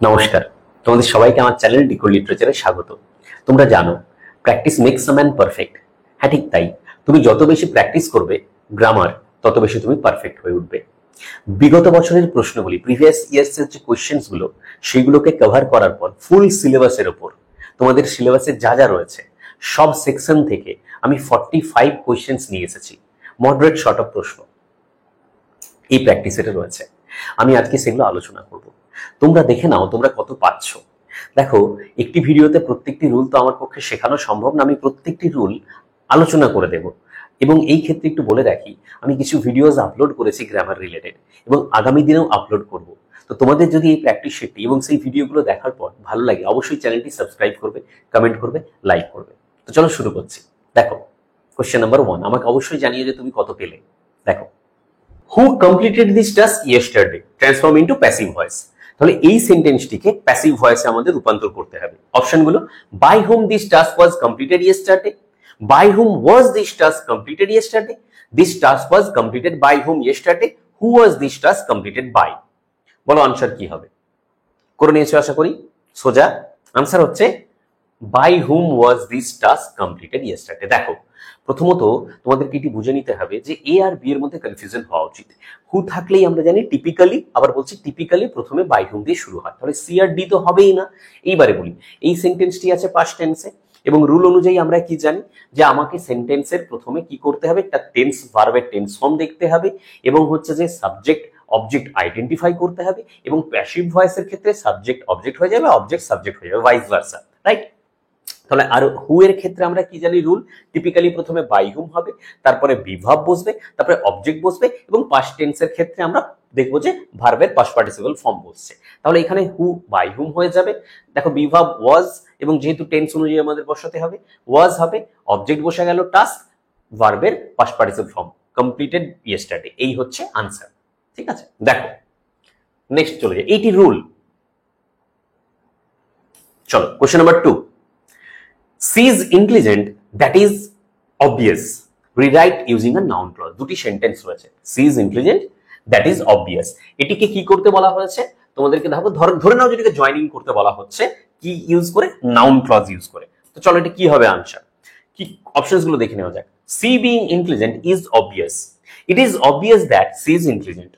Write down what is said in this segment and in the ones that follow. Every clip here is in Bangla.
নমস্কার, তোমাদের সবাইকে আমার চ্যানেল ডিকোড লিটারেচারে স্বাগত। তোমরা জানো practice makes a man perfect. হ্যাঁ, ঠিক তাই। তুমি যত বেশি প্র্যাকটিস করবে গ্রামার, তত বেশি তুমি পারফেক্ট হয়ে উঠবে। বিগত বছরের প্রশ্নগুলি, প্রিভিয়াস ইয়ার্স এর যে কোয়েশ্চেন্স গুলো, সেগুলোকে কভার করার পর ফুল সিলেবাসের উপর তোমাদের সিলেবাসে যা যা রয়েছে সব সেকশন থেকে আমি 45 কোয়েশ্চেন্স নিয়ে এসেছি। মডারেট শর্ট অফ প্রশ্ন এই প্র্যাকটিস সেটে রয়েছে। আমি আজকে সেগুলো আলোচনা করব। তোমরা দেখে নাও তোমরা কত পাচ্ছ। দেখো, একটি ভিডিওতে প্রত্যেকটি রুল তো আমার পক্ষে শেখানো সম্ভব না, আমি প্রত্যেকটি রুল আলোচনা করে দেব। এবং এই ক্ষেত্রে একটু বলে রাখি, আমি কিছু ভিডিওস আপলোড করেছি গ্রামার রিলেটেড এবং আগামী দিনেও আপলোড করব। তো তোমাদের যদি এই প্র্যাকটিস সেটটি এবং সেই ভিডিওগুলো দেখার পর ভালো লাগে, অবশ্যই চ্যানেলটি সাবস্ক্রাইব করবে, কমেন্ট করবে, লাইক করবে। তো চলো শুরু করছি। দেখো, কোশ্চেন নাম্বার 1, আমাকে অবশ্যই জানিয়ে যে তুমি কত পেলে। দেখো, who completed this task yesterday transform into passive voice. তাহলে এই সেন্টেন্সটিকে প্যাসিভ ভয়েসে আমাদের রূপান্তর করতে হবে। অপশনগুলো, by whom this task was completed yesterday, by whom was this task completed yesterday, this task was completed by whom yesterday, who was this task completed by. বলো আনসার কি হবে? করে নিয়েছো আশা করি। সোজা আনসার হচ্ছে by whom was this task completed yesterday. দেখো, প্রথমত তোমাদেরকে এটি বুঝে নিতে হবে যে এ আর বি এর মধ্যে কনফিউশন হওয়া উচিত। হু থাকলেই আমরা জানি টিপিক্যালি, আবার বলছি টিপিক্যালি প্রথমে বাই হুম দিয়ে শুরু হয়, তাহলে সি আর ডি তো হবেই না। এইবারে বলি, এই সেন্টেন্সটি আছে পাস্ট টেন্সে এবং রুল অনুযায়ী আমরা কি জানি যে আমাকে সেন্টেন্সের প্রথমে কি করতে হবে, একটা টেন্স ভার্বের টেন্স ফর্ম দেখতে হবে এবং হচ্ছে যে সাবজেক্ট অবজেক্ট আইডেন্টিফাই করতে হবে এবং প্যাসিভ ভয়েসের ক্ষেত্রে সাবজেক্ট অবজেক্ট হয়ে যাবে, অবজেক্ট সাবজেক্ট হয়ে যাবে, ভাইস ভার্সা, রাইট? তাহলে আর হু এর ক্ষেত্রে আমরা কি জানি রুল, টিপিক্যালি প্রথমে বাই হুম হবে, তারপরে বিভাব বসবে, তারপরে অবজেক্ট বসবে এবং পাস্ট টেন্সের ক্ষেত্রে আমরা দেখবো যে ভার্বের পাস্ট পার্টিসিপল ফর্ম বসছে। তাহলে এখানে হু বাই হুম হয়ে যাবে। দেখো, বিভাব ওয়াজ এবং যেহেতু টেন্স অনুযায়ী আমাদের বসাতে হবে, ওয়াজ হবে, অবজেক্ট বসে গেল, টাস্ক, ভার্বের past participle form completed yesterday. এই হচ্ছে আনসার। ঠিক আছে, দেখো নেক্সট চলে যায়, এইটি রুল। চলো question number 2, she is intelligent, that is obvious. Rewrite using a noun clause. দুটি সেন্টেন্স রয়েছে, she is intelligent, that is obvious। এটিকে কি করতে বলা হয়েছে তোমাদেরকে? দেখো, ধরে নাও যেটাকে জয়েনিং করতে বলা হচ্ছে, কি ইউজ করে? নাউন ক্লজ ইউজ করে। তো চলো এটা কি হবে আনসার, কি অপশনস গুলো দেখে নেওয়া যাক। she being intelligent is obvious. It is obvious that she is intelligent.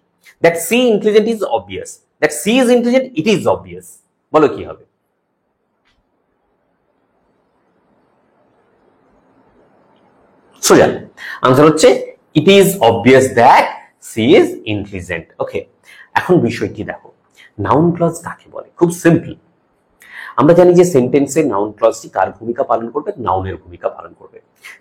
That she intelligent is obvious. That she is intelligent, it is obvious. বলো কি হবে? সোজা আনসার হচ্ছে it is obvious that she is intelligent. Okay, এখন বিষয়টি দেখো, নাউন ক্লজ কাকে বলে? খুব সিম্পল। আমরা জানি যে সেন্টেন্সে নাউন ক্লজটি কার ভূমিকা পালন করবে? নাউনের ভূমিকা পালন করবে।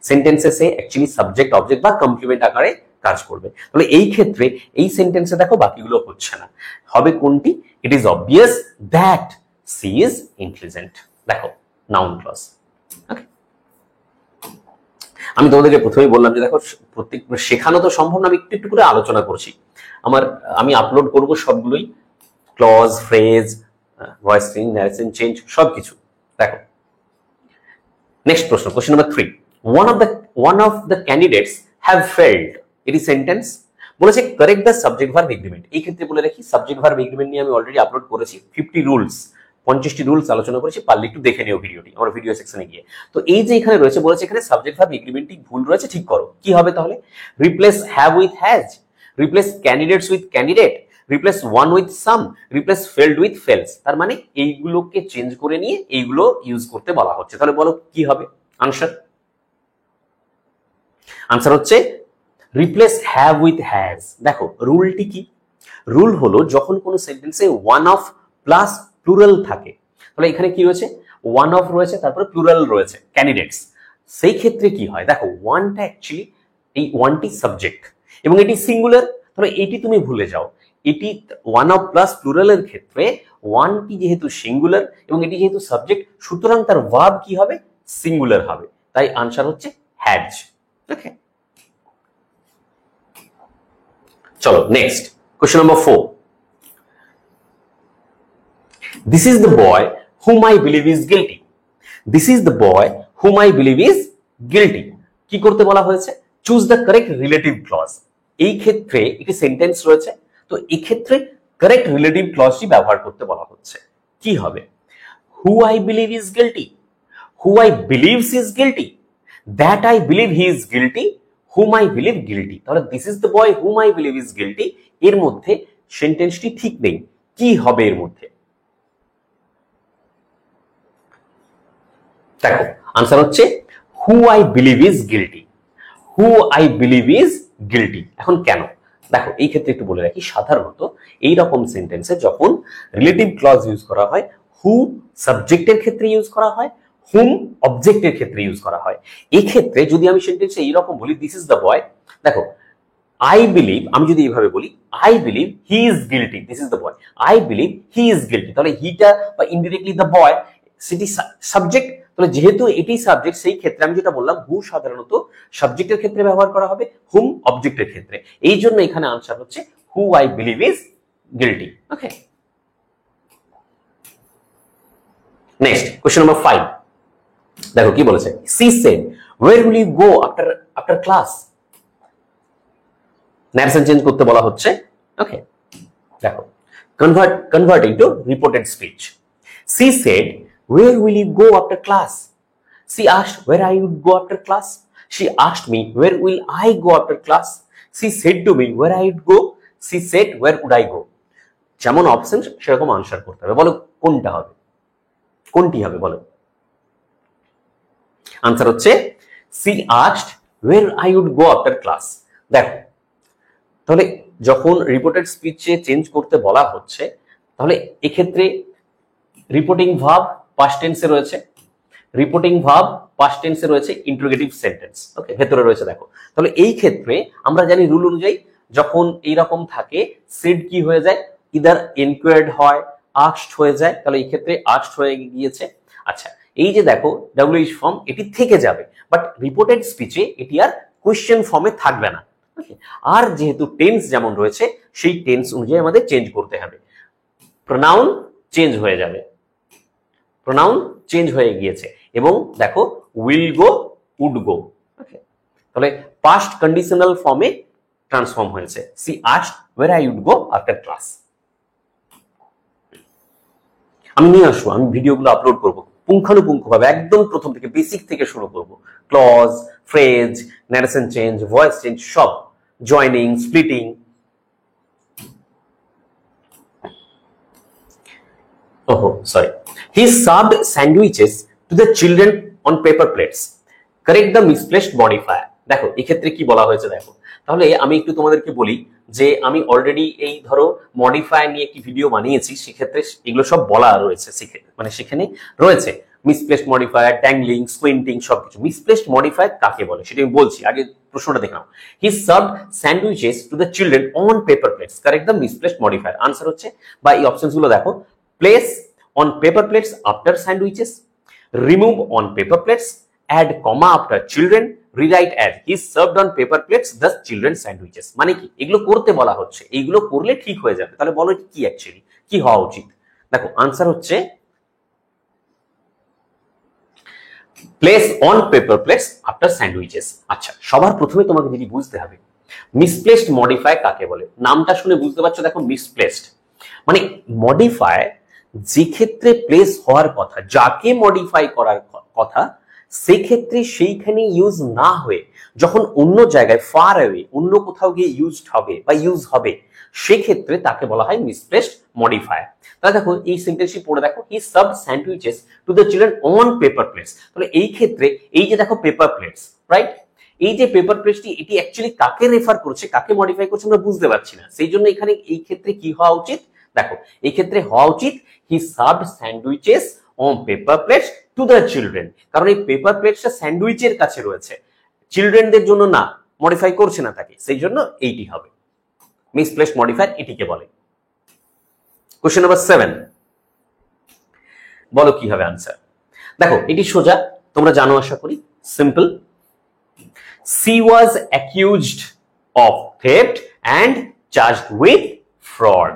সেন্টেন্সে সে অ্যাকচুয়ালি সাবজেক্ট অবজেক্ট বা কমপ্লিমেন্ট আকারে কাজ করবে। তাহলে এই ক্ষেত্রে এই সেন্টেন্সে দেখো বাকিগুলো হচ্ছে না, হবে কোনটি? It is obvious that she is intelligent. দেখো, নাউন ক্লজ। ওকে, আমি তোমাদেরকে প্রথমেই বললাম যে দেখো, প্রত্যেক শেখানো তো সম্ভব না, আমি একটু একটু করে আলোচনা করছি। আমি আপলোড করব সবগুলোই, clause, phrase, voice change, narration change, সবকিছু। দেখো নেক্সট প্রশ্ন, question number 3, one of the candidates have failed. এটি সেন্টেন্স বলেছে correct the subject verb agreement. এই ক্ষেত্রে বলে রাখি, সাবজেক্ট ভার্ব এগ্রিমেন্ট নিয়ে আমি অলরেডি আপলোড করেছি 50 রুলস, 50টি রুলস আলোচনা করেছি, পারলে একটু দেখে নিও ভিডিওটি আমার ভিডিও সেকশনে গিয়ে। তো এই যে এখানে রয়েছে, বলেছে এখানে সাবজেক্ট ভার্ব এগ্রিমেন্টটি ভুল রয়েছে, ঠিক করো। কি হবে তাহলে? Replace have with has, replace candidates with candidate, replace one with some, replace failed with fails. তার মানে এইগুলোকে চেঞ্জ করে নিয়ে এইগুলো ইউজ করতে বলা হচ্ছে। তাহলে বলো কি হবে আনসার? আনসার হচ্ছে রিপ্লেস হ্যাভ উইথ হ্যাজ। দেখো রুলটি কি? রুল হলো যখন কোনো সেন্টেন্সে ওয়ান অফ প্লাস প্লুরাল থাকে, তাহলে এখানে কি রয়েছে? ওয়ান অফ রয়েছে, তারপরে প্লুরাল রয়েছে, ক্যান্ডিডেটস। সেই ক্ষেত্রে কি হয়? দেখো, ওয়ানটা অ্যাকচুয়ালি, এই ওয়ানটি সাবজেক্ট এবং এটি সিঙ্গুলার, তাহলে এটি তুমি ভুলে যাও। এটি ওয়ান অফ প্লাস প্লুরালের ক্ষেত্রে ওয়ানটি যেহেতু সিঙ্গুলার এবং এটি যেহেতু সাবজেক্ট, সুতরাং তার ভার্ব কি হবে? সিঙ্গুলার হবে। তাই আনসার হচ্ছে হ্যাজ। ওকে, চলো next, question number 4, this is the boy whom I believe is guilty. This is the boy whom I believe is guilty. কি করতে বলা হয়েছে? Choose the correct relative clause. এই ক্ষেত্রে একটি সেন্টেন্স রয়েছে, তো এই ক্ষেত্রে কারেক্ট রিলেটিভ ক্লজটি ব্যবহার করতে বলা হচ্ছে। কি হবে? Who I believe is guilty, who I believes is guilty, that I believe he is guilty, whom I believe guilty. তাহলে this is the boy whom I believe is guilty, এর মধ্যে সেন্টেন্সটি ঠিক নেই, কি হবে এর মধ্যে? দেখো আনসার হচ্ছে who I believe is guilty, who I believe is guilty. এখন কেন? দেখো এই ক্ষেত্রে একটু বলে রাখি, সাধারণত এই রকম সেন্টেন্সে যখন রিলেটিভ ক্লজ ইউজ করা হয়, হু সাবজেক্টের ক্ষেত্রে ইউজ করা হয়, হুম অবজেক্টের ক্ষেত্রে ইউজ করা হয়। এই ক্ষেত্রে যদি আমি সেন্টেন্সে এইরকম বলি দিস ইজ দ্য বয়, দেখো আই বিলিভ, আমি যদি এইভাবে বলি I believe he is guilty, this is the boy, I believe he is guilty, তাহলে হিটা বা ইনডিরেক্টলি দ্য বয় সেটি সাবজেক্ট। তাহলে যেহেতু এটি সাবজেক্ট, সেই ক্ষেত্রে আমি যেটা বললাম হু সাধারণত সাবজেক্টের ক্ষেত্রে ব্যবহার করা হবে, হুম অবজেক্টের ক্ষেত্রে। এই জন্য এখানে আনসার হচ্ছে who I believe is guilty. Okay, next question number 5। দেখো কি বলেছে, she said where will you go after class. Narration change করতে বলা হচ্ছে। ওকে, দেখো converting to reported speech. She said where will you go after class? She asked where I would go after class. She asked me where will I go after class. She said to me where I would go. She said where would I go. যেমন অপশন সেরকম আনসার করতে হবে। বলো কোনটা হবে, কোনটি হবে বলো? আনসার হচ্ছে she asked where I would go after class। দেখো তাহলে যখন রিপোর্টেড স্পিচে চেঞ্জ করতে বলা হচ্ছে, তাহলে এক্ষেত্রে রিপোর্টিং ভার্ব পাস্ট টেন্সে রয়েছে, রিপোর্টিং ভার্ব পাস্ট টেন্সে রয়েছে, ইন্টারোগেটিভ সেন্টেন্স ওকে ভেতরে রয়েছে। দেখো তাহলে এই ক্ষেত্রে আমরা জানি রুল অনুযায়ী যখন এইরকম থাকে সেড কি হয়ে যায়, ইদার এনকোয়ার্ড হয়, আস্কড হয়ে যায়। তাহলে এই ক্ষেত্রে আস্কড হয়ে গিয়েছে। আচ্ছা, এই যে দেখো ডাব্লিউএইচ ফর্ম এটি থেকে যাবে, বাট রিপোর্টেড স্পিচে এটি আর কোয়েশ্চেন ফর্মে থাকবে না। ওকে, আর যেহেতু টেন্স যেমন রয়েছে সেই টেন্স অনুযায়ী আমাদের চেঞ্জ করতে হবে। প্রোনাউন চেঞ্জ হয়ে যাবে, প্রোনাউন চেঞ্জ হয়ে গিয়েছে, এবং দেখো will go would go. Okay, তাহলে পাস্ট কন্ডিশনাল ফর্মে ট্রান্সফর্ম হয়েছে। She asked where I would go after class. আমি নিয়ে আসবো, আমি ভিডিওগুলো আপলোড করব পুঙ্খানুপুঙ্খভাবে, একদম প্রথম থেকে বেসিক থেকে শুরু করব। Clause, phrase, narration change, voice change, সব, joining, splitting. Oh, sorry. He served sandwiches to the children on paper plates. Correct the misplaced modifier. দেখো এক্ষেত্রে কি বলা হয়েছে দেখো, তাহলে আমি একটু তোমাদেরকে বলি যে আমি অলরেডি এই ধরো মডিফায়ার নিয়ে একটি ভিডিও বানিয়েছি, সেক্ষেত্রে এগুলো সব বলা রয়েছে, মানে সেখানে রয়েছে মিসপ্লেসড মডিফায়ার, ট্যাংলিং, স্কুইন্টিং সবকিছু। মিসপ্লেসড মডিফায়ার কাকে বলে সেটা আমি বলছি, আগে প্রশ্নটা দেখে নাও। He served sandwiches to the children on paper plates. Correct the misplaced modifier. Answer হচ্ছে, বা এই অপশনস গুলো দেখো, place on paper plates after sandwiches, remove on paper plates, add comma after children, rewrite as he served on paper plates the children sandwiches। মানে কি এগুলো করতে বলা হচ্ছে, এইগুলো করলে ঠিক হয়ে যাবে। তাহলে বলো কি অ্যাকচুয়ালি কি হওয়া উচিত? দেখো আনসার হচ্ছে place on paper plates after sandwiches। আচ্ছা, সবার প্রথমে তোমাকে যদি বুঝতে হবে মিসপ্লেসড মডিফাই কাকে বলে। নামটা শুনে বুঝতে পারছো, দেখো মিসপ্লেসড মানে মডিফাই যে ক্ষেত্রে প্লেস হওয়ার কথা, যাকে মডিফাই করার কথা, সেক্ষেত্রে সেইখানে ইউজ না হয়ে যখন অন্য জায়গায় ফার অ্যাওয়ে অন্য কোথাও গিয়ে ইউজড হবে বা ইউজ হবে, সেক্ষেত্রে তাকে বলা হয় মিসপ্লেসড মডিফায়ার। তাহলে দেখো এই সেন্টেন্সটি পড়ে দেখো, he served sandwiches to the children on paper plates. তাহলে এই ক্ষেত্রে এই যে দেখো পেপার প্লেটস, রাইট, এই যে পেপার প্লেটসটি এটি অ্যাকচুয়ালি কাকে রেফার করছে, কাকে মডিফাই করছে আমরা বুঝতে পারছি না। সেই জন্য এখানে এই ক্ষেত্রে কি হওয়া উচিত, দেখো এই ক্ষেত্রে হওয়া উচিত he served sandwiches on paper plates to the children. কারণ এই পেপার প্লেটসটা স্যান্ডউইচের কাছে রয়েছে, চিলড্রেনদের জন্য না, মডিফাই করছে না তাকে, সেই জন্য এইটি হবে মিসপ্লেসড মডিফায়ার, এটিকে বলে। কোশ্চেন নাম্বার 7, বলো কি হবে আনসার। দেখো এটি সোজা, তোমরা জানো আশা করি, simple. She was accused of theft and charged with fraud।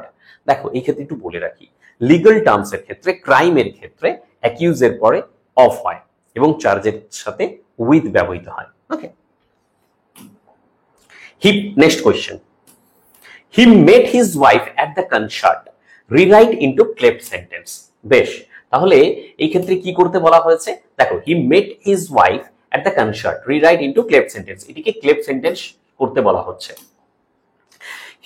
দেখো এই ক্ষেত্রে একটু বলে রাখি, লিগ্যাল টার্মস এর ক্ষেত্রে, ক্রাইমের ক্ষেত্রে অ্যাকিউজ এর পরে অফ হয় এবং চার্জের সাথে উইথ ব্যবহৃত হয়। Okay, next question, he met his wife at the concert, rewrite into cleft sentence. বেশ, তাহলে এই ক্ষেত্রে কি করতে বলা হয়েছে? দেখো, he met his wife at the concert, rewrite into cleft sentence. এটিকে ক্লেপ সেন্টেন্স করতে বলা হচ্ছে।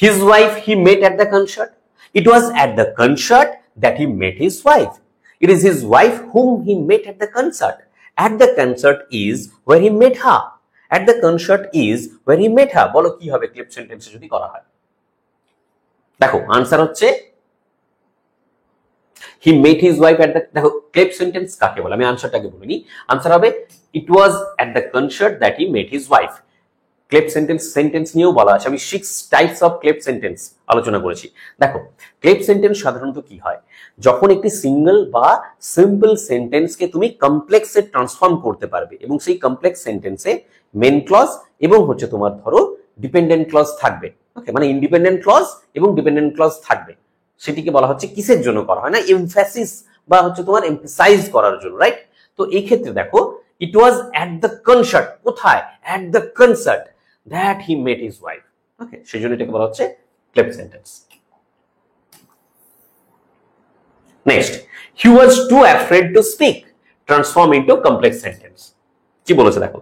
His wife he met at the concert. It was at the concert that he met his wife. It is his wife whom he met at the concert. At the concert is where he met her. At the concert is where he met her. বলো কি হবে ক্লিপ সেন্টেন্সে যদি করা হয়? দেখো আনসার হচ্ছে he met his wife at the, দেখো ক্লিপ সেন্টেন্স কাকে বলে আমি আনসারটাকে বলিনি। আনসার হবে it was at the concert that he met his wife. ক্লেপ sentence নিয়েও বলা আছে, আমি 6 টাইপস অফ ক্লেপ সেন্টেন্স আলোচনা করেছি। দেখো ক্লেপ সেন্টেন্স সাধারণত কি হয়, যখন একটি সিঙ্গেল বা সিম্পল সেন্টেন্সকে তুমি কমপ্লেক্সে ট্রান্সফর্ম করতে পারবে এবং সেই কমপ্লেক্স সেন্টেন্সে মেন ক্লজ এবং হচ্ছে তোমার ধরো ডিপেন্ডেন্ট ক্লজ থাকবে। ওকে, মানে ইন্ডিপেন্ডেন্ট ক্লজ এবং ডিপেন্ডেন্ট ক্লজ থাকবে, সেটিকে বলা হচ্ছে কিসের জন্য করা হয় না, এমফ্যাসিস বা হচ্ছে তোমার এমফাসাইজ করার জন্য, রাইট? তো এই ক্ষেত্রে দেখো ইট ওয়াজ অ্যাট দ্য কনসার্ট, কোথায়? At the concert that he met his wife. Okay, সেজন্য এটাকে বলা হচ্ছে cleft sentence. Next, he was too afraid to speak, transform into complex sentence। কি বলেছে দেখো,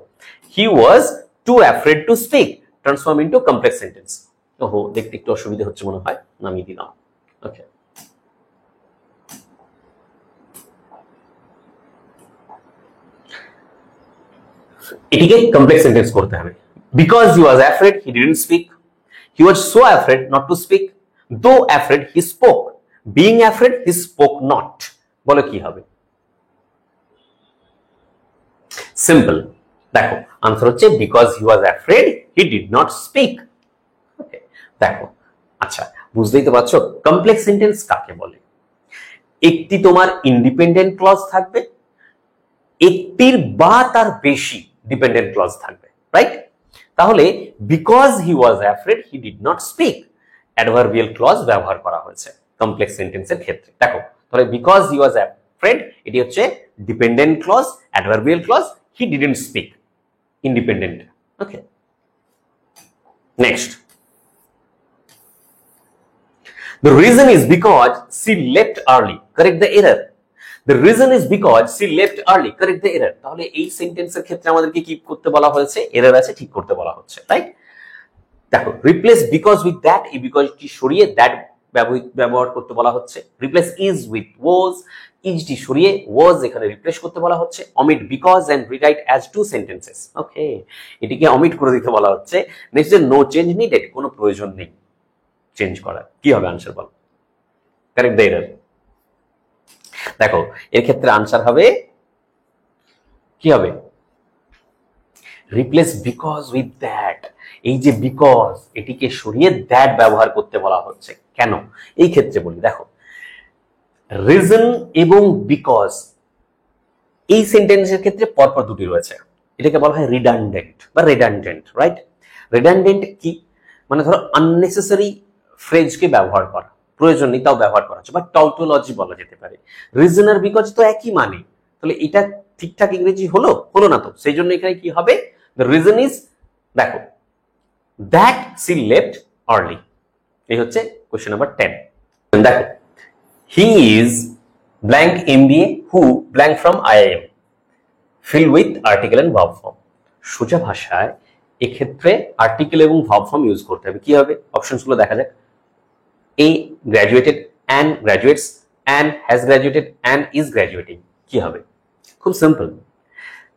he was too afraid to speak, transform into complex sentence। ওহো, দেখতে একটু অসুবিধা হচ্ছে মনে হয়, নামিয়ে দিলাম। ওকে, এটিকে কমপ্লেক্স সেন্টেন্স করতে হবে। Because he was afraid, he didn't speak. He was so afraid not to speak. Though afraid, he spoke. Being afraid, he spoke not. বলো কি হবে? সিম্পল। দেখো আনসার হচ্ছে because he was afraid, he did not speak. ওকে, দেখো আচ্ছা বুঝতেই তো পারছো কমপ্লেক্স সেন্টেন্স কাকে বলে। একটি তোমার ইন্ডিপেন্ডেন্ট ক্লজ থাকবে, একটির বা তার বেশি ডিপেন্ডেন্ট ক্লজ থাকবে, রাইট? তাহলে because he was afraid he did not speak, adverbial clause ব্যবহার করা হয়েছে কমপ্লেক্স সেন্টেন্সের ক্ষেত্রে। দেখো তাহলে বিকজ হি ওয়াজ অ্যাফ্রেড এটি হচ্ছে dependent clause, adverbial clause, he didn't speak independent. Okay, next, the reason is because she left early, correct the error. The reason is because she left early, correct the error. তাহলে এই সেন্টেন্সের ক্ষেত্রে আমাদেরকে কি করতে বলা হয়েছে? এরর আছে, ঠিক করতে বলা হচ্ছে, রাইট? দেখো রিপ্লেস বিকজ উইথ দ্যাট, এই বিকজটি সরিয়ে দ্যাট ব্যবহার করতে বলা হচ্ছে। রিপ্লেস ইজ উইথ ওয়াজ, ইজটি সরিয়ে ওয়াজ এখানে রিপ্লেস করতে বলা হচ্ছে। Omit because and rewrite as two sentences. Okay, এটিকে অমিট করে দিতে বলা হচ্ছে। নেক্সট, নো চেঞ্জ নিডেড, কোনো প্রয়োজন নেই চেঞ্জ করার। কি হবে answer ball? Correct the error. দেখো এর ক্ষেত্রে আনসার হবে কি হবে? Replace because with that. এই যে বিকজ এটিকে সরিয়ে দ্যাট ব্যবহার করতে বলা হচ্ছে। কেন? এই ক্ষেত্রে বলি, দেখো রিজন এবং বিকজ এই সেন্টেন্সের ক্ষেত্রে পরপর দুটি রয়েছে, এটাকে বলা হয় রিডান্ডেন্ট বা রেডান্ডেন্ট, রাইট? রেডান্ডেন্ট কি? মানে ধরো আননেসেসারি ফ্রেজকে ব্যবহার করা, প্রয়োজন নেই তাও ব্যবহার করা হচ্ছে, বা টাউটোলজি বলা যেতে পারে। রিজন আর বিকজ তো একই মানে, তাহলে এটা ঠিকঠাক ইংরেজি হলো না তো, সেই জন্য এখানে কি হবে? দ্য রিজন ইজ, দেখো দ্যাট সি লেফট আর্লি, এই হচ্ছে কোশ্চেন নাম্বার 10। দেখো he is blank MBA who blank from IIM, fill with article and verb form. সোজা ভাষায় এক্ষেত্রে আর্টিকেল এবং ভার্ব ফর্ম ইউজ করতে হবে। কি হবে? অপশনস গুলো দেখা যাক। A graduated, and graduates, and has graduated, and is graduating। কি হবে? খুব সিম্পল।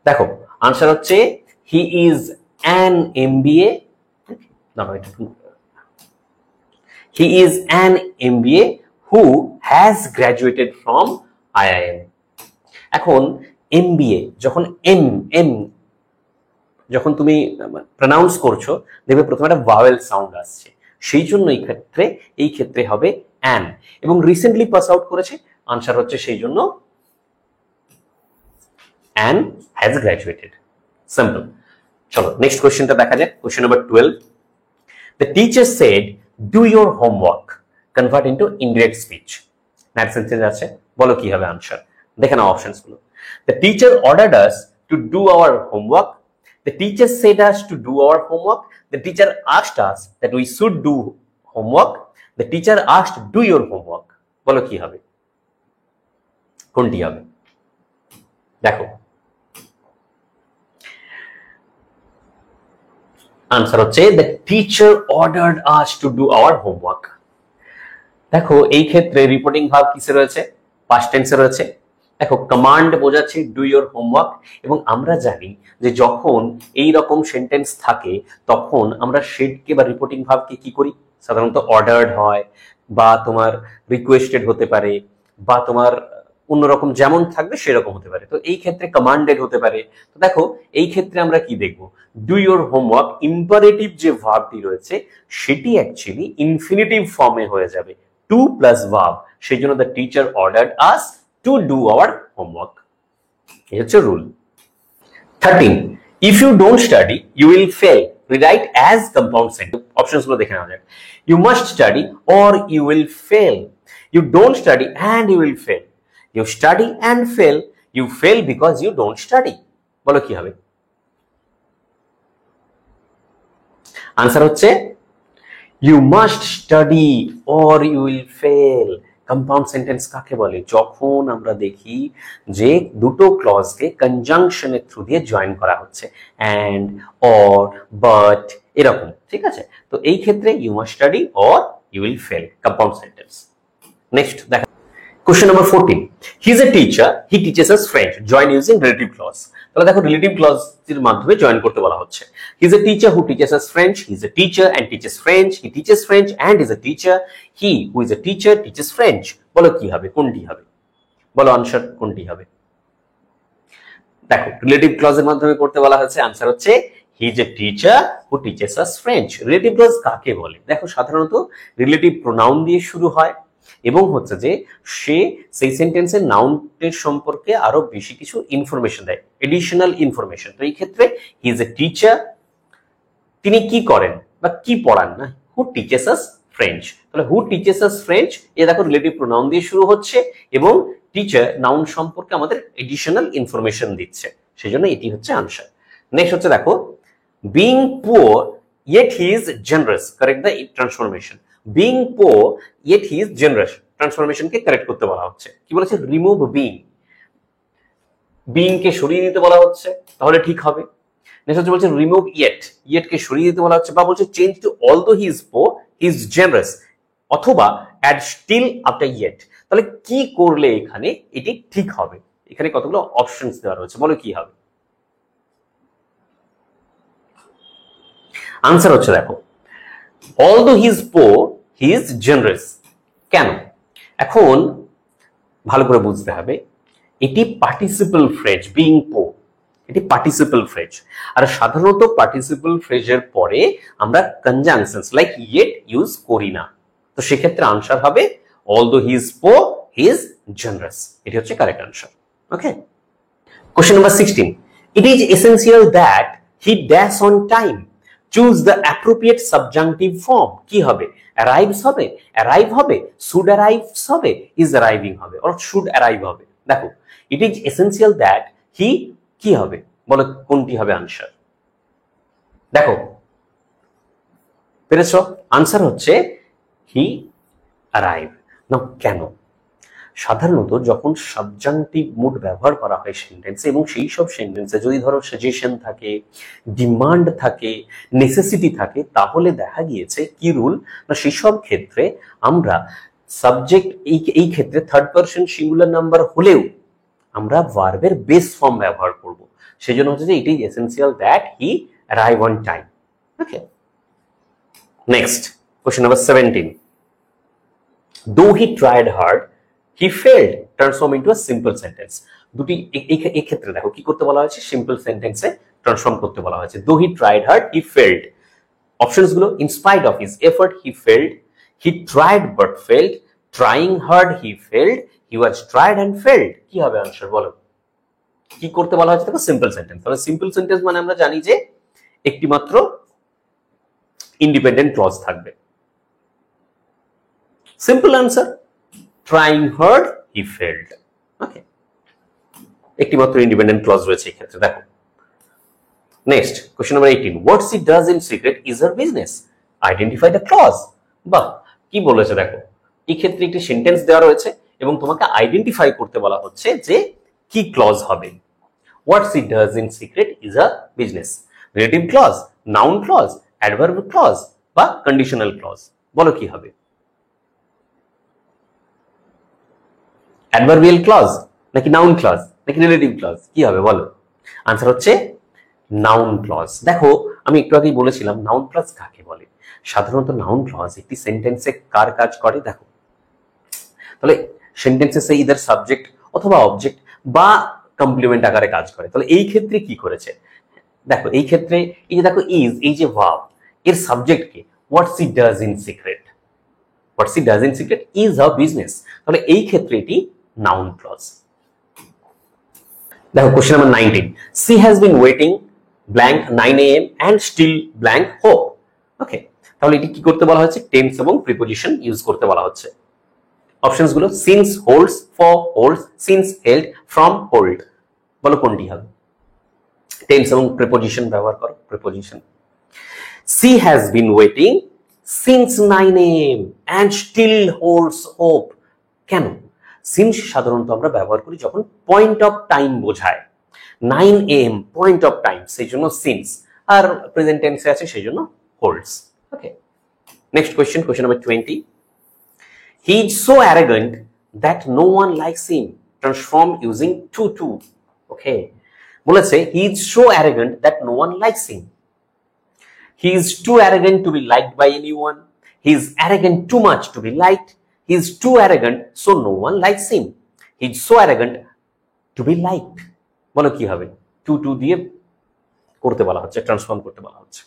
দেখো আনসার হচ্ছে he is an MBA, he is an MBA who has graduated from IIM। এখন MBA যখন এম যখন তুমি প্রনাউন্স করছো দেখবে প্রথমে একটা ভাওয়েল সাউন্ড আসছে, সেই জন্য এই ক্ষেত্রে হবে অ্যান, এবং রিসেন্টলি পাস আউট করেছে, আনসার হচ্ছে সেই জন্য অ্যান হ্যাজ গ্র্যাজুয়েটেড। সিম্পল। চলো নেক্সট কোশ্চেনটা দেখা যাক। Question number 12, the teacher said do your homework, convert into indirect speech. ন্যাট sentence আছে, বলো কি হবে আনসার? দেখে নাও অপশনস গুলো। The teacher ordered us to do our homework, the teacher said us to do our homework, the teacher asked us that we should do homework, the teacher asked do your homework। বলো কি হবে? কোনটি হবে? দেখো আনসার হচ্ছে the teacher ordered us to do our homework. দেখো এই ক্ষেত্রে রিপোর্টিং ভার্ব কিসে রয়েছে? পাস্ট টেন্সে রয়েছে। দেখো কমান্ড বোঝাচ্ছে ডু ইওর হোমওয়ার্ক, এবং আমরা জানি যে যখন এই রকম সেন্টেন্স থাকে তখন আমরা শেডকে বা রিপোর্টিং ভার্বকে কি করি? সাধারণত অর্ডার্ড হয়, বা তোমার রিকোয়েস্টেড হতে পারে, বা তোমার অন্যরকম যেমন থাকবে সেরকম হতে পারে। তো এই ক্ষেত্রে কমান্ডেড হতে পারে। তো দেখো এই ক্ষেত্রে আমরা কি দেখবো? ডু ইওর হোমওয়ার্ক ইম্পারেটিভ যে ভার্বটি রয়েছে সেটি অ্যাকচুয়ালি ইনফিনিটিভ ফর্মে হয়ে যাবে, টু প্লাস ভার্ব। সেই জন্য the teacher ordered us to do our homework. এই হচ্ছে rule. 13, if you don't study you will fail, rewrite as compound sentence। Options গুলো দেখে নেওয়া যাক। You must study or you will fail, you don't study and you will fail, you study and fail, you fail because you don't study। বলো কি হবে? আনসার হচ্ছে you must study or you will fail। Compound sentence কাকে বলে? যখন আমরা দেখি যে দুটো ক্লজকে কনজাংশনের থ্রু দিয়ে জয়েন করা হচ্ছে, অ্যান্ড, অর, বাট, এরকম, ঠিক আছে? তো এই ক্ষেত্রে you must study or you will fail, compound sentence. Next দেখো question number 14, he is a teacher, he teaches us French, join using relative clause. তাহলে দেখো রিলেটিভ ক্লজ এর মাধ্যমে জয়েন করতে বলা হচ্ছে। He is a teacher who teaches us French, he is a teacher and teaches French, he teaches French and is a teacher, he who is a teacher teaches French. বলো কি হবে? কোনটি হবে? বলো আনসার কোনটি হবে? দেখো রিলেটিভ ক্লজ এর মাধ্যমে করতে বলা হয়েছে, আনসার হচ্ছে he is a teacher who teaches us French. Relative clause কাকে বলে? দেখো সাধারণত রিলেটিভ প্রোনাউন দিয়ে শুরু হয়, এবং হচ্ছে যে সে সেই সেন্টেন্সের নাউনের সম্পর্কে আরো বেশি কিছু ইনফরমেশন দেয়, এডিশনাল ইনফরমেশন। তো এই ক্ষেত্রে হি ইজ এ টিচার, তিনি কি করেন বা কি পড়ান, না হু টিচেস আস ফ্রেঞ্চ। তাহলে হু টিচেস আস ফ্রেঞ্চ, এ দেখো রিলেটিভ প্রোনাউন দিয়ে শুরু হচ্ছে, এবং টিচার নাউন সম্পর্কে আমাদের এডিশনাল ইনফরমেশন দিচ্ছে, সেজন্য এটি হচ্ছে আনসার। নেক্সট হচ্ছে দেখো being poor yet he is generous, correct the transformation। being poor yet he is generous, transformation K correct করতে বলা হচ্ছে। কি বলেছে? রিমুভ বিং কে সরিয়ে দিতে বলা হচ্ছে, তাহলে ঠিক হবে। নেক্সট হচ্ছে বলছে রিমুভ ইয়েট কে সরিয়ে দিতে বলা হচ্ছে, বা বলছে change to although he is poor he is generous, অথবা অ্যাড স্টিল আফটার ইয়েট। তাহলে কি করলে এখানে এটি ঠিক হবে? এখানে কতগুলো অপশনস দেওয়া রয়েছে, বলো কি হবে? আনসার হচ্ছে দেখো although he is poor he is generous। কেন? এখন ভালো করে বুঝতে হবে, এটি পার্টিসিপল ফ্রেজ, বিং পোর এটি পার্টিসিপল ফ্রেজ, আর সাধারণত পার্টিসিপল ফ্রেজের পরে আমরা কনজাংশনস লাইক ইয়েট ইউজ করি না। তো সেক্ষেত্রে আনসার হবে although he is poor he is generous। এটি হচ্ছে correct answer. Okay, question number 16, it is essential that he dash on time, choose the appropriate subjunctive form। কি হবে? arrives হবে, arrive হবে, should arrives হবে, is arriving হবে, or should arrive হবে। দেখো it is essential that he কি হবে? বলো কোনটি হবে আনসার? দেখো পেরেছো? আনসার হচ্ছে হি arrive। না কেন? সাধারণত যখন সাবজাংটিভ মুড ব্যবহার করা হয় সেন্টেন্সে, এবং সেই সব সেন্টেন্সে যদি ধরো সাজেশন থাকে, ডিমান্ড থাকে, নেসেসিটি থাকে, তাহলে দেখা গিয়েছে কি রুল না সেই সব ক্ষেত্রে আমরা সাবজেক্ট এই ক্ষেত্রে থার্ড পারসন সিঙ্গুলার নাম্বার হলেও আমরা ভার্বের বেস ফর্ম ব্যবহার করব। সেজন্য হচ্ছে যে it is essential that he arrive on time. Okay, next question number 17, though he tried hard he failed, transform into a simple sentence। দুটি এই ক্ষেত্রে দেখো কি করতে বলা হয়েছে? সিম্পল সেন্টেন্সে ট্রান্সফর্ম করতে বলা হয়েছে। though he tried hard he failed, options গুলো in spite of his effort he failed, he tried but failed, trying hard he failed, he was tried and failed। কি হবে আনসার? বলো কি করতে বলা হয়েছে? দেখো সিম্পল সেন্টেন্স। তাহলে সিম্পল সেন্টেন্স মানে আমরা জানি যে একটি মাত্র ইন্ডিপেন্ডেন্ট ক্লজ থাকবে। Simple answer trying hard he failed। ওকে, একটি মাত্র ইন্ডিপেন্ডেন্ট ক্লজ রয়েছে এই ক্ষেত্রে। দেখো next question number 18, what she does in secret is her business, identify the clause। বাহ, কি বলেছে দেখো, এই ক্ষেত্রে একটি সেন্টেন্স দেওয়া রয়েছে এবং তোমাকে আইডেন্টিফাই করতে বলা হচ্ছে যে কি ক্লজ হবে। What she does in secret is a business. Relative clause, noun clause, adverb clause বা কন্ডিশনাল ক্লজ, বলো কি হবে? অ্যাডভার্বিয়াল ক্লজ নাকি নাউন ক্লজ নাকি রিলেটিভ ক্লজ, কি হবে বলো? আনসার হচ্ছে নাউন ক্লজ। দেখো আমি একটু আগেই বলেছিলাম নাউন ক্লজ কাকে বলে। সাধারণত নাউন ক্লজ একটি সেন্টেন্সে কার কাজ করে দেখো, তাহলে সেন্টেন্সে সে ইদার সাবজেক্ট অথবা অবজেক্ট বা কমপ্লিমেন্ট আকারে কাজ করে। তাহলে এই ক্ষেত্রে কি করেছে দেখো, এই ক্ষেত্রে এই যে দেখো ইজ, এই যে ভার্ব, এর সাবজেক্ট কে what she does in secret, what she does in secret is a business. তাহলে এই ক্ষেত্রে এটি নাউন ক্লজ। দেখো question number 19, she has been waiting blank 9 AM and still blank hope। Okay, তাহলে এটি কি করতে বলা হচ্ছে? টেন্স এবং প্রিপোজিশন ইউজ করতে বলা হচ্ছে। অপশনস গুলো since, holds, for holds, since, held, from, hold, বলো কোনটি হবে? টেন্স এবং প্রিপোজিশন ব্যবহার করো। Preposition, C has been waiting since 9 AM and still holds hope। কেন? সিন্স সাধারণত আমরা ব্যবহার করি যখন পয়েন্ট অফ টাইম বোঝায়। 9 AM পয়েন্ট অফ টাইম, সেই জন্য সিন্স, আর প্রেজেন্ট টেন্সে আছে সেই জন্য holds. Okay, next question, question number 20, he is so arrogant that no one likes him, transform using too. Okay, বলেছে he is so arrogant that no one likes him. He is too arrogant to be liked by anyone, he is arrogant too much to be liked, he is too arrogant so no one likes him, he is so arrogant to be liked, বলো কি হবে? টু দিয়ে করতে বলা হচ্ছে, ট্রান্সফর্ম করতে বলা হচ্ছে।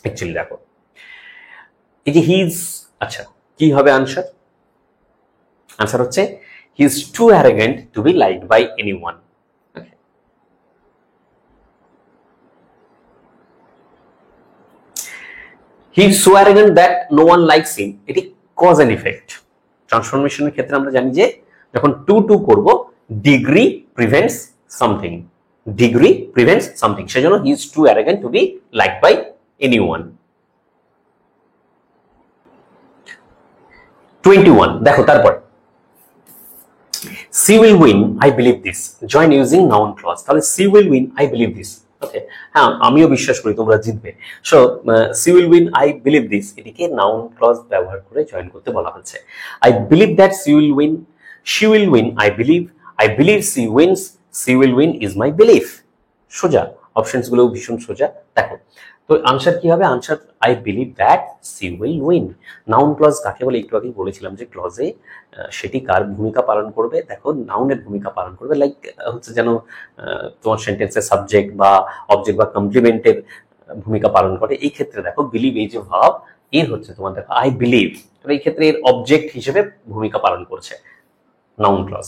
অ্যাকচুয়ালি দেখো এই যে হি ইজ, আচ্ছা কি হবে আনসার? আনসার হচ্ছে he is too arrogant to be liked by anyone. He is so arrogant that no one likes him, এটি কজ এন্ড ইফেক্ট। ট্রান্সফরমেশনের ক্ষেত্রে আমরা জানি যে যখন টু করব, degree prevents something, degree prevents something, সেজন্য he is too arrogant to be liked by anyone. 21 দেখো তারপর, she will win I believe this, join using noun clause. তাহলে she will win I believe this, okay, হ্যাঁ আমিও বিশ্বাস করি তোমরা জিতবে। So she will win I believe this, এটিকে নাউন ক্লজ ব্যবহার করে জয়েন করতে বলা হচ্ছে। I believe that she will win, she will win I believe she wins, she will win is my belief. সোজা, অপশনস গুলো ভীষণ সোজা। দেখো তো আনসার কি হবে? Answer I believe that she will win. Noun clause কাকে বলে একটু আগেই বলেছিলাম যে ক্লজে সেটি কার ভূমিকা পালন করবে, দেখো নাউনের ভূমিকা পালন করবে। লাইক হচ্ছে যেন তোমার সেন্টেন্সের সাবজেক্ট বা অবজেক্ট বা কমপ্লিমেন্টের ভূমিকা পালন করে। এই ক্ষেত্রে দেখো বিলিভ, এই যে ভাব, এর হচ্ছে তোমার দেখো আই বিলিভ, এই ক্ষেত্রে এর অবজেক্ট হিসেবে ভূমিকা পালন করছে noun clause.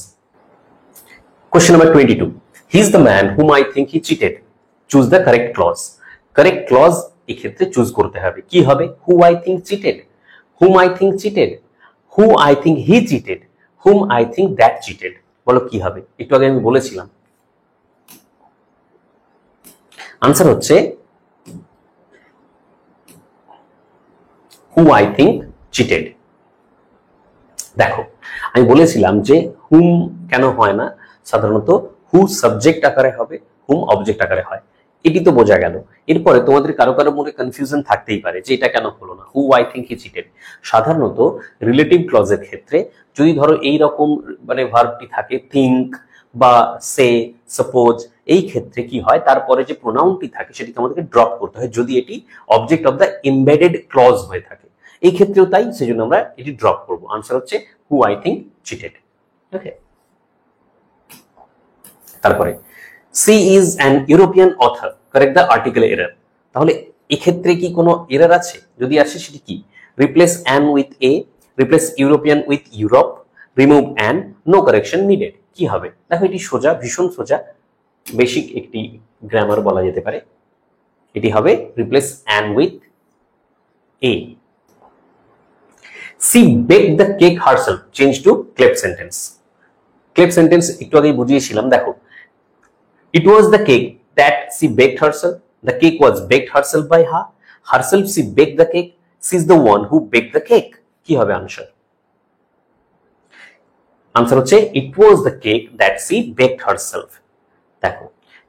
Question number 22, he is the man whom I think he cheated, choose the correct clause। correct clause এই ক্ষেত্রে চুজ করতে হবে, কি হবে? who I think cheated, whom I think cheated, who I think he cheated, whom I think that cheated, বলো কি হবে? একটু আগে আমি বলেছিলাম আনসার হচ্ছে who I think cheated। দেখো আমি বলেছিলাম যে হুম কেন হয় না, সাধারণত হু সাবজেক্ট আকারে হবে, হুম অবজেক্ট আকারে হয়, এটি তো বোঝা গেল। এরপরে তোমাদের কারো মনে কনফিউশন থাকতেই পারে যে এটা কেন হলো না, হু আই থিঙ্ক হি চিটেড। সাধারণত রিলেটিভ ক্লজের ক্ষেত্রে যদি ধরো এই রকম মানে ভার্বটি থাকে থিঙ্ক বা সে, সাপোজ, এই ক্ষেত্রে কি হয়, তারপরে যে প্রোনাউনটি থাকে সেটি তোমাদেরকে ড্রপ করতে হয় যদি এটি object of the embedded clause হয়ে থাকে। এই ক্ষেত্রেও তাই, সেজন্য আমরা এটি ড্রপ করব। আনসার হচ্ছে who I think cheated. Okay, তারপরে she is an European author, correct the article error. তাহলে এক্ষেত্রে কি কোনো এরর আছে? যদি আসে সেটি কি? Replace an with a, replace European with Europe, remove an, no correction needed, কি হবে? দেখো এটি সোজা, ভীষণ সোজা, বেসিক একটি গ্রামার বলা যেতে পারে। এটি হবে replace an with a. She bake the cake herself, change to cleft sentence. Cleft sentence একটু আগেই বুঝিয়েছিলাম। দেখো it was the cake that she baked herself, the cake was baked herself by her, herself she baked the cake, she is the one who baked the cake, কি হবে আনসার? আনসার হচ্ছে it was the cake that she baked herself. দেখো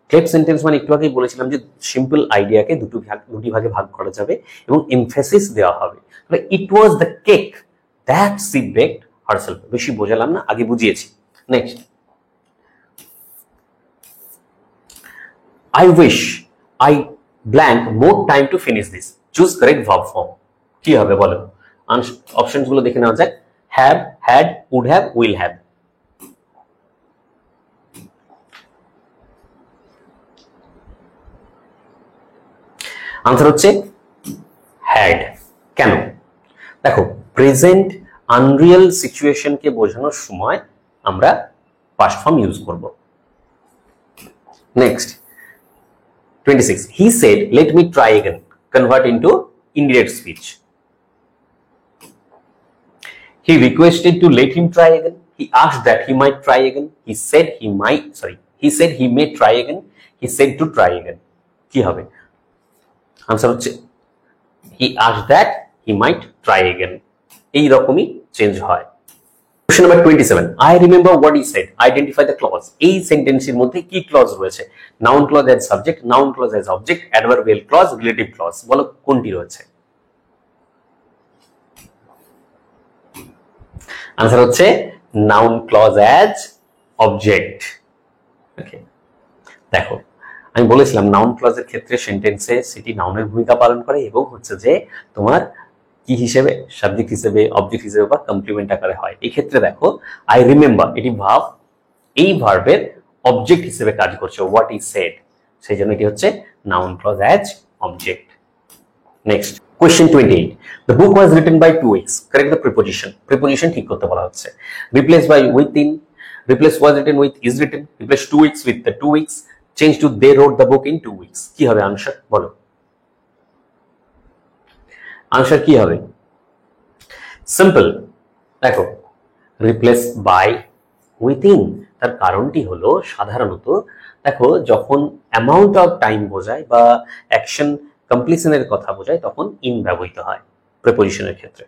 ক্লেপ সেন্টেন্স মানে একটু আগেই বলেছিলাম যে সিম্পল আইডিয়াকে দুটি ভাগে ভাগ করা যাবে এবং এমফেসিস দেওয়া হবে। তাহলে it was the cake that she baked herself, বেশি বোঝালাম না, আগে বুঝিয়েছি। Next, I wish I blank more time to finish this. Choose correct verb form. কি হবে বলো? অপশনস গুলো দেখে নেওয়া যাক। have, had, would have, will have. Answer হচ্ছে had। কেন? দেখো প্রেজেন্ট আনরিয়াল সিচুয়েশনকে বোঝানোর সময় আমরা পাস্ট ফর্ম ইউজ করব। Next 26, he said let me try again, convert into indirect speech. He requested to let him try again, he asked that he might try again, he said he may try again, he said to try again. কি হবে? আনসার হচ্ছে he asked that he might try again। এই রকমই চেঞ্জ হয়। Question number 27, I remember what he said, identify the clause। এই সেন্টেন্সের মধ্যে কি ক্লজ রয়েছে? Noun clause as subject, noun clause as object, adverbial clause, relative clause, বলো কোনটি রয়েছে? আনসার হচ্ছে noun clause as object. Okay, দেখো আমি বলেছিলাম নাউন ক্লজের ক্ষেত্রে সেন্টেন্সে সেটি নাউনের ভূমিকা পালন করে এবং হচ্ছে যে তোমার কি হিসেবে, সাবজেক্ট হিসেবে, অবজেক্ট হিসেবে বা কমপ্লিমেন্ট আকারে হয়। এই ক্ষেত্রে দেখো আই রিমেম্বার এটি ভার্ব, এই ভার্বের অবজেক্ট হিসেবে কাজ করছে হোয়াট ইজ সেড, সেই জন্য এটি হচ্ছে noun clause as object. Next question 28, the book was written by 2 weeks, correct the preposition। preposition ঠিক করতে বলা হচ্ছে। replace by within, replace was written with is written, replace 2 weeks with the 2 weeks, change to they wrote the book in 2 weeks। কি হবে আনসার বলো? আনসার কি হবে? সিম্পল, দেখো রিপ্লেস বাই উইথিন, তার কারণটি হলো সাধারণত দেখো যখন অ্যামাউন্ট অফ টাইম বোঝায় বা অ্যাকশন কমপ্লিশনের কথা বোঝায় তখন ইন ব্যবহৃত হয় প্রিপোজিশনের ক্ষেত্রে।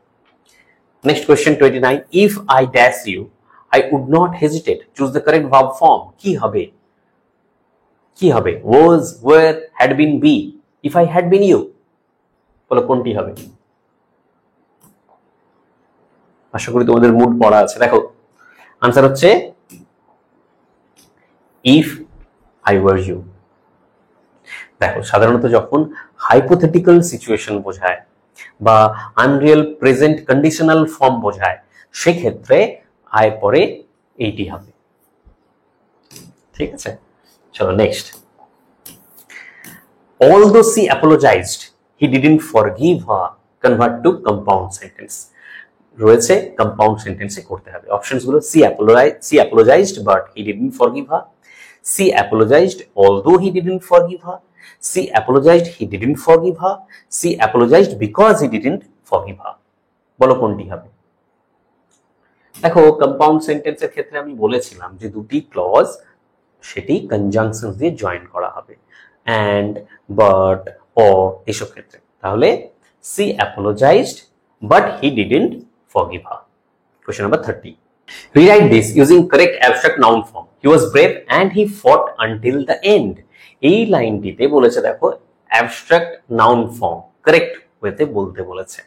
Next question 29, if I dash you I would not hesitate, choose the correct verb form. কি হবে? কি হবে? Was, were, had been, be. If I had been you, বলো কোনটি হবে? আশা করি তোমাদের মুড পড়া আছে। দেখো আনসার হচ্ছে ইফ আই ওয়ার ইউ। দেখো সাধারণত যখন হাইপোথেটিক্যাল সিচুয়েশন বোঝায় বা আনরিয়াল প্রেজেন্ট কন্ডিশনাল ফর্ম বোঝায় সেক্ষেত্রে আয় পরে এইটি হবে। ঠিক আছে, চলো next. Although she apologized, he didn't forgive her, convert to compound sentence। রয়েছে কম্পাউন্ড সেন্টেন্সে করতে হবে। অপশনস গুলো she apologized but he didn't forgive her, she apologized although he didn't forgive her, she apologized he didn't forgive her, she apologized because he didn't forgive her। বলো কোনটি হবে? দেখো কম্পাউন্ড সেন্টেন্সের ক্ষেত্রে আমি বলেছিলাম যে দুটি ক্লজ সেটি কনজাংশনস দিয়ে জয়েন করা হবে, and, but, or এসব ক্ষেত্রে। তাহলে she apologized but he didn't forgive her। Question number 30, rewrite this using correct abstract noun form। He was brave and he fought until the end। এই লাইনটিতে বলেছে দেখো abstract noun form correct ওয়েতে বলতে বলেছে।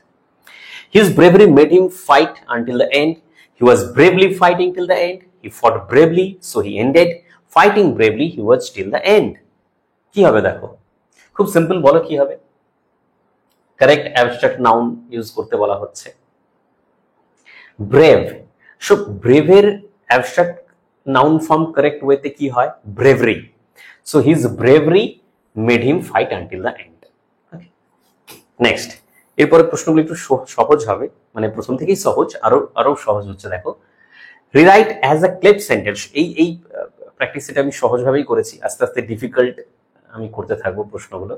His bravery made him fight until the end, he was bravely fighting till the end, he fought bravely so he ended, fighting bravely he was till the end। কি হবে দেখো? খুব সিম্পল, বলো কি হবে? কারেক্ট অ্যাবস্ট্রাক্ট নাউন ইউজ করতে বলা হচ্ছে ব্রেভ। সো ব্রেভের অ্যাবস্ট্রাক্ট নাউন ফর্ম কারেক্ট ওয়েতে কি হয়? Bravery. So his bravery made him fight until the end. Next, এরপরে প্রশ্নগুলো একটু সহজ হবে, মানে প্রথম থেকেই সহজ, আরো সহজ হচ্ছে। দেখো rewrite as a cleft sentence. এই প্র্যাকটিস এটা আমি সহজভাবেই করেছি, আস্তে আস্তে ডিফিকাল্ট আমি করতে থাকবো প্রশ্নগুলো।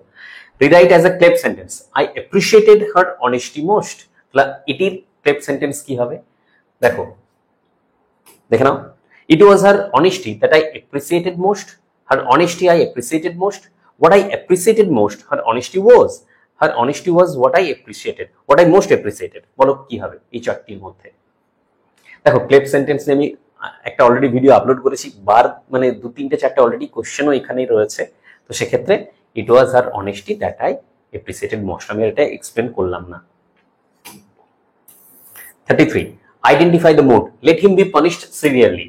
Rewrite as a cleft sentence, I appreciated her honesty most. এটির ক্লেপ সেন্টেন্স কি হবে? দেখো দেখে নাও। It was her honesty that I appreciated most, her honesty I appreciated most, what I appreciated most her honesty was, her honesty was what I appreciated, what I most appreciated. বলো কি হবে এই চারটির মধ্যে? দেখো ক্লেপ সেন্টেন্স নিয়ে আমি একটা অলরেডি ভিডিও আপলোড করেছি, বার মানে 2-3-4 অলরেডি কোশ্চেনও এখানেই রয়েছে। তো সেক্ষেত্রে ইট was her honesty that I এপ্রিসিয়েটেড most. আমি এটা এক্সপ্লেন করলাম না। 33. Identify the mood. Let him be punished severely.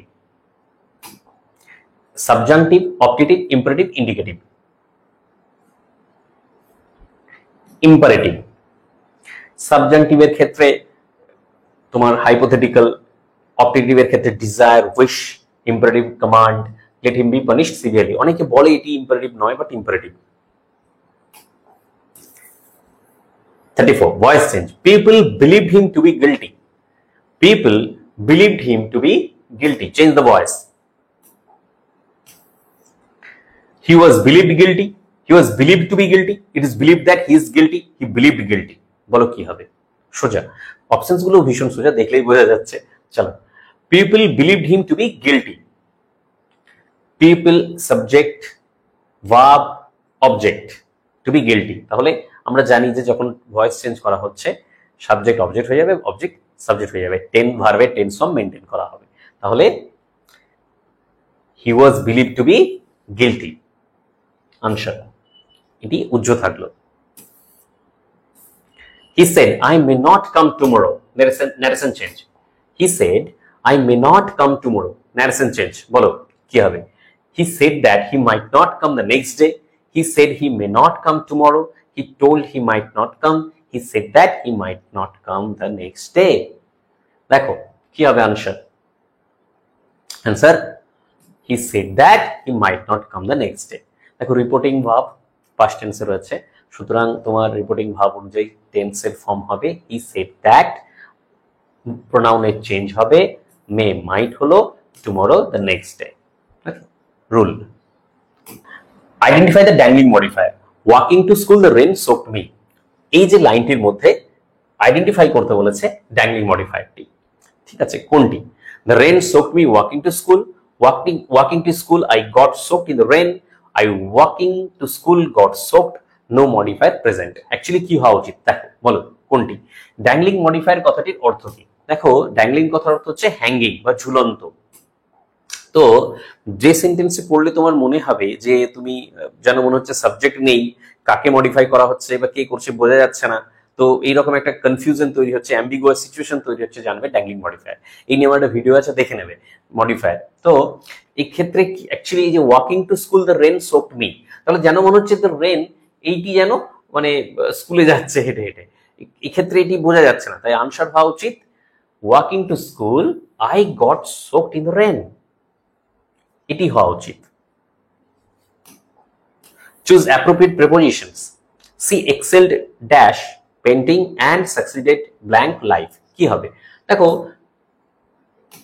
Subjunctive, optative, imperative, indicative. Imperative. Subjunctive এর ক্ষেত্রে তোমার hypothetical, optative এর ক্ষেত্রে desire, wish, imperative command, let him be punished severely. অনেকে বলে এটি imperative নয়, but imperative. 34. Voice change. People believed him to be guilty. People believed him to be guilty. Change the voice. He was believed guilty. He was believed to be guilty. It is believed that he is guilty. He believed guilty. বলো কি হবে? সোজা। অপশনস গুলো ভীষণ সোজা, দেখলেই বোঝা যাচ্ছে। চলো। People believed him to be guilty. People, subject, verb, object, to be guilty. তাহলে আমরা জানি যে যখন ভয়েস চেঞ্জ করা হচ্ছে, সাবজেক্ট অবজেক্ট হয়ে যাবে, অবজেক্ট সাবজেক্ট হয়ে যাবে, ভার্বের টেন্স ফর্ম মেইনটেইন করা হবে। তাহলে he was believed to be guilty. Answer এটি উজ্জ্ব থাকলো। He said, I may not come tomorrow. Narration change. He said, I may not come tomorrow. Narration change. বলো কি হবে? He said that he might not come the next day. He said he may not come tomorrow. He told he might not come. He said that he might not come the next day. দেখো কি হবে answer? Answer, he said that he might not come the next day. দেখো রিপোর্টিং ভার্ব পাস্ট টেন্সে রয়েছে, সুতরাং তোমার রিপোর্টিং ভার্ব অনুযায়ী টেন্সের ফর্ম হবে he said that, প্রোনাউনের চেঞ্জ হবে, মে মাইট হলো, tomorrow the next day. Rule. Identify the dangling modifier. Walking to school the rain soaked me. এই যে লাইনটির মধ্যে আইডেন্টিফাই করতে বলেছে ড্যাংলিং মডিফায়ারটি, ঠিক আছে, কোনটি? The rain soaked me walking to school, walking to school I got soaked in the rain, I walking to school got soaked, no modifier present. Actually কি হওয়া উচিত দেখো, বলো কোনটি? ড্যাংলিং মডিফায়ার কথাটির অর্থ কি? দেখো ড্যাংলিং কথার অর্থ হচ্ছে হ্যাঙ্গিং বা ঝুলন্ত। তো যে সেন্টেন্সে পড়লে তোমার মনে হবে যে তুমি যেন মনে হচ্ছে সাবজেক্ট নেই, কাকে মডিফাই করা হচ্ছে বা কে করছে বোঝা যাচ্ছে না, তো এইরকম একটা কনফিউশন তৈরি হচ্ছে, অ্যাম্বিগুয়াস সিচুয়েশন তৈরি হচ্ছে, জানবে ড্যাংলিং মডিফায়ার। এই নিয়ে আমার একটা ভিডিও আছে, দেখে নেবে মডিফায়ার। তো এই ক্ষেত্রে অ্যাকচুয়ালি এই যে walking to school the rain soaked me, তাহলে যেন মনে হচ্ছে দ্য রেন এইটি যেন মানে স্কুলে যাচ্ছে হেঁটে হেঁটে, এই ক্ষেত্রে এটি বোঝা যাচ্ছে না, তাই আনসার হওয়া উচিত walking to school I got soaked in the rain, এটি হওয়া উচিত। Choose appropriate prepositions. She excelled dash painting and succeeded blank life. কি হবে দেখো,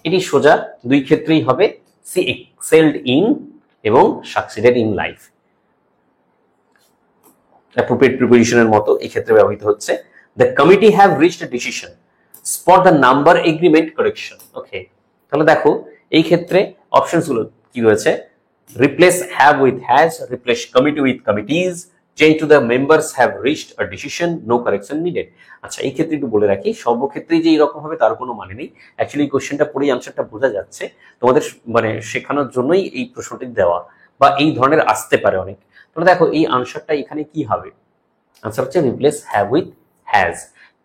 এটি সোজা, দুই ক্ষেত্রেই হবে, সি এক্সেলড ইন এবং সাকসিডেড ইন লাইফ। অ্যাপ্রোপ্রিয়েট প্রিপোজিশনের মতো এই ক্ষেত্রে ব্যবহৃত হচ্ছে। The committee have reached a decision, spot the number agreement correction. Okay, তাহলে দেখো এই ক্ষেত্রে অপশনস গুলো কি রয়েছে? Replace have with has, replace committee with committees, change to the members have reached a decision, no correction needed. আচ্ছা এই ক্ষেত্রে একটু বলে রাখি, সর্বক্ষেত্রেই যে এরকম হবে তার কোনো মানে নেই। অ্যাকচুয়ালি কোশ্চেনটা পড়েই আনসারটা বোঝা যাচ্ছে, তোমাদের মানে শেখানোর জন্যই এই প্রশ্নটি দেওয়া, বা এই ধরনের আসতে পারে অনেক। তাহলে দেখো এই আনসারটা এখানে কি হবে? আনসার হচ্ছে replace have with has.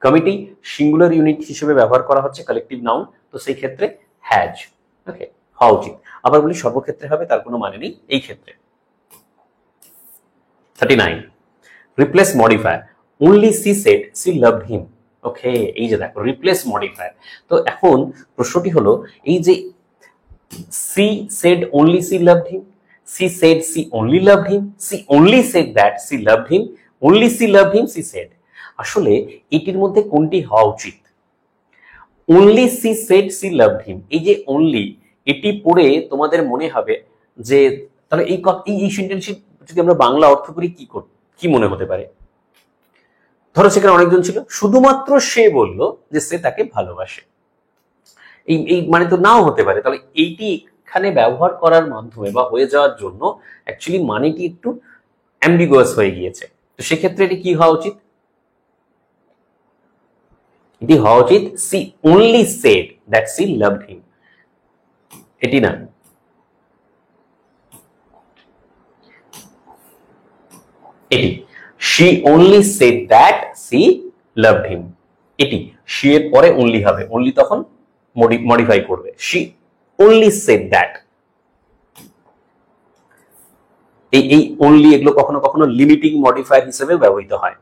Committee singular unit হিসেবে ব্যবহার করা হচ্ছে, কালেকটিভ নাউন, তো সেই ক্ষেত্রে হ্যাজ। ওকে, হওয়া উচিত। আবার বলি সর্বক্ষেত্রে হবে তার কোনো মানে নেই এই ক্ষেত্রে। 39. Replace modifier. only she said she loved him. ওকে, এই যে দেখো রিপ্লেস মডিফায়ার। তো এখন প্রশ্নটি হলো এই যে she said only she loved him, she said she only loved him, she only said that she loved him, only she loved him she said, আসলে এটির মধ্যে কোনটি হওয়া উচিত? only she said she loved him, এই যে only, এটি পড়ে তোমাদের মনে হবে যে তাহলে এই সেন্টেন্সটি যদি আমরা বাংলা অর্থ করি কি মনে হতে পারে? ধরো সেখানে অনেকজন ছিল, শুধুমাত্র সে বলল যে সে তাকে ভালোবাসে, এই মানে তো নাও হতে পারে। তাহলে এইটি এখানে ব্যবহার করার মাধ্যমে বা হয়ে যাওয়ার জন্য অ্যাকচুয়ালি মানেটি একটু অ্যাম্বিগুয়াস হয়ে গিয়েছে। তো সেক্ষেত্রে এটি কি হওয়া উচিত? এটি হওয়া উচিত she only said that she loved him. এটি না, এটি she only said that she loved him, এটি she এর পরে only হবে, only তখন মডিফাই করবে, she only said that। এই only এগুলো কখনো কখনো লিমিটিং মডিফায়ার হিসেবে ব্যবহৃত হয়।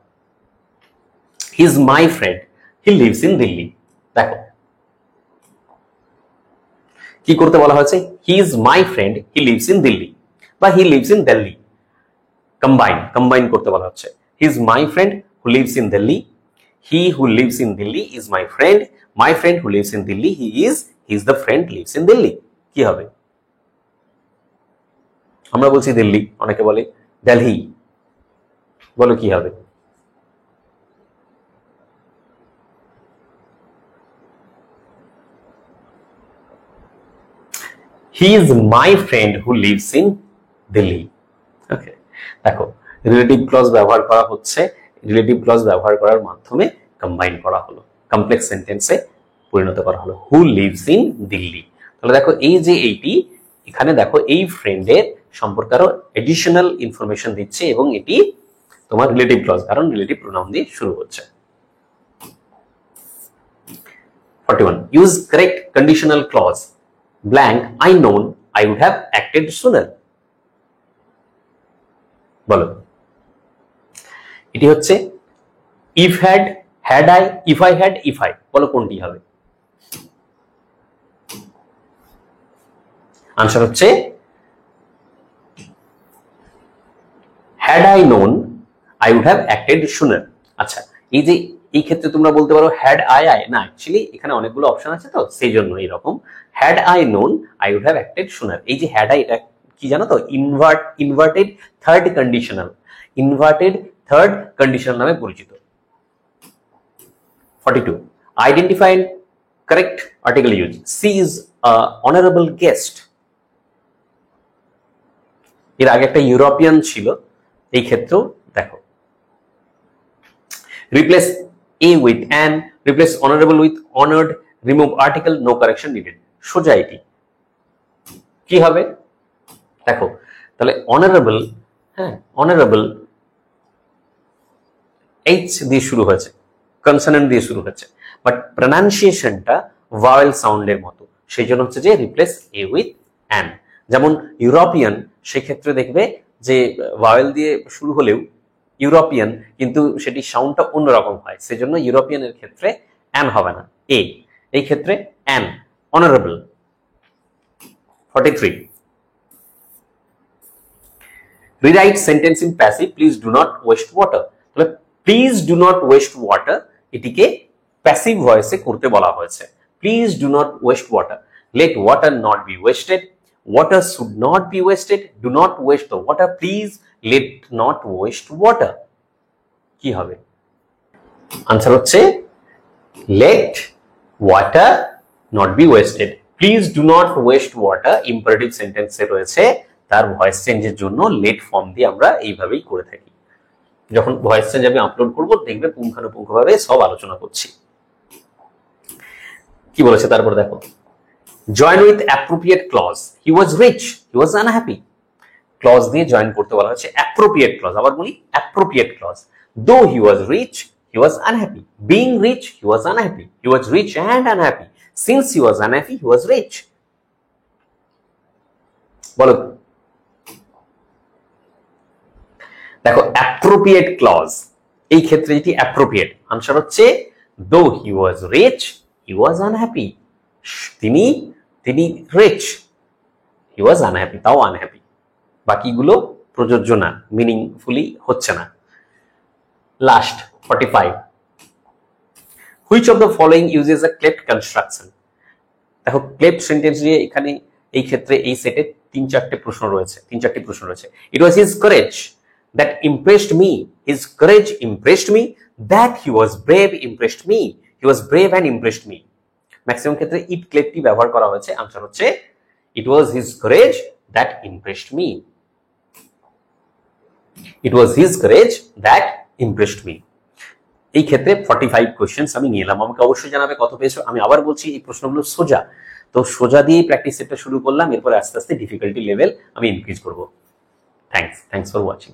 He is my friend, he lives in Delhi. দেখো কি করতে বলা হয়েছে, he is my friend, he lives in Delhi বা he lives in Delhi, combine করতে বলা হচ্ছে। He is my friend who lives in Delhi, he who lives in Delhi is my friend who lives in Delhi he is the friend lives in Delhi. কি হবে? আমরা বলছি দিল্লি, অনেকে বলে দিল্লি, বলো কি হবে? He is my friend who lives in Delhi. Okay, দেখো রিলেটিভ ক্লজ ব্যবহার করা হচ্ছে, রিলেটিভ ক্লজ ব্যবহার করার মাধ্যমে কম্বাইন করা হলো, কমপ্লেক্স সেন্টেন্সে পরিণত করা হলো, হু লিভস ইন দিল্লি। তাহলে দেখো এই যে এইটি এখানে দেখো এই ফ্রেন্ডের সম্পর্কে আরো এডিশনাল ইনফরমেশন দিচ্ছে এবং এটি তোমার রিলেটিভ ক্লজ, কারণ রিলেটিভ প্রোনাউন দিয়ে শুরু হচ্ছে। 41 use correct conditional clause blank I known I would have acted sooner। বলো, এটি হচ্ছে if had, had I, if I had, if I, বলো কোনটি হবে? আনসার হচ্ছে had I known I would have acted sooner। আচ্ছা, এই যে এই ক্ষেত্রে তোমরা বলতে পারো had I না, অ্যাকচুয়ালি এখানে অনেকগুলো অপশন আছে তো সেই জন্য এইরকম had I known I would have acted sooner। এই যে had I, এটা কি জানো তো? ইনভার্টেড থার্ড কন্ডিশনাল নামে পরিচিত। 42 identify correct article use, she is honourable guest. এর আগে একটা ইউরোপিয়ান ছিল, এই ক্ষেত্রেও দেখো replace a with an, replace honorable with honored, remove article, no correction needed। সোজা এটি কি হবে? দেখো তাহলে অনারেবল, হ্যাঁ অনারেবল এইচ দিয়ে শুরু হয়েছে, কনসোনেন্ট দিয়ে শুরু হয়েছে, বাট প্রনাউন্সিয়েশনটা ভাওয়েল সাউন্ডের মতো, সেই জন্য হচ্ছে যে রিপ্লেস এ উইথ অ্যান। যেমন ইউরোপিয়ান, সেক্ষেত্রে দেখবে যে ভাওয়েল দিয়ে শুরু হলেও ইউরোপিয়ান, কিন্তু সেটি সাউন্ডটা অন্যরকম হয়, সেজন্য ইউরোপিয়ানের ক্ষেত্রে অ্যান হবে না, এ, এই ক্ষেত্রে an. Honourable. 43 rewrite sentence in passive, please do not waste water. তাহলে please do not waste water এটিকে প্যাসিভ ভয়েসে করতে বলা হয়েছে। Please do not waste water, let water not be wasted, water should not be wasted, do not waste the water, please let not waste water। কি হবে? আনসার হচ্ছে let water not be wasted। Please do not waste water imperative সেন্টেন্সে রয়েছে, তার ভয়েস চেঞ্জের জন্য লেট ফর্ম দিয়ে আমরা এইভাবেই করে থাকি। যখন ভয়েস চেঞ্জ আমি আপলোড করব দেখবে পুঙ্খানুপুঙ্খভাবে সব আলোচনা করছি। কি বলেছে তারপর দেখো, join with appropriate clause, he was rich, he was unhappy। Clause দিয়ে জয়েন করতে বলা হচ্ছে appropriate clause। আবার বলি appropriate clause। though he was rich he was unhappy, being rich he was unhappy, he was rich and unhappy, since he was unhappy he was rich। বলো, দেখো appropriate clause, এই ক্ষেত্রে যেটি appropriate, আনসার হচ্ছে though he was rich he was unhappy। তিনি রিচ, হি ওয়াজ আনহ্যাপি, তাও আনহ্যাপি। বাকিগুলো প্রযোজ্য না, মিনিংফুলি হচ্ছে না। Last 45 which of the following uses a cleft construction. দেখো ক্লেপ্ট সেন্টেন্স দিয়ে এখানে এই ক্ষেত্রে এই সেটে 3-4টি প্রশ্ন রয়েছে। It was his courage that impressed me, his courage impressed me, that he was brave impressed me, he was brave and impressed me. Maximum ক্ষেত্রে ইট ক্লেপটি ব্যবহার করা হয়েছে। আনসার হচ্ছে it was his courage that impressed me, it was his courage that impressed me. এই ক্ষেত্রে 45 কোয়েশ্চেন্স আমি নিয়ে এলাম। আমাকে অবশ্যই জানাবে কত পেয়েছো। আমি আবার বলছি এই প্রশ্নগুলো সোজা, তো সোজা দিয়ে প্র্যাকটিস সেটটা শুরু করলাম, এরপরে আস্তে আস্তে ডিফিকাল্টি লেভেল আমি ইনক্রিজ করব। Thanks for watching.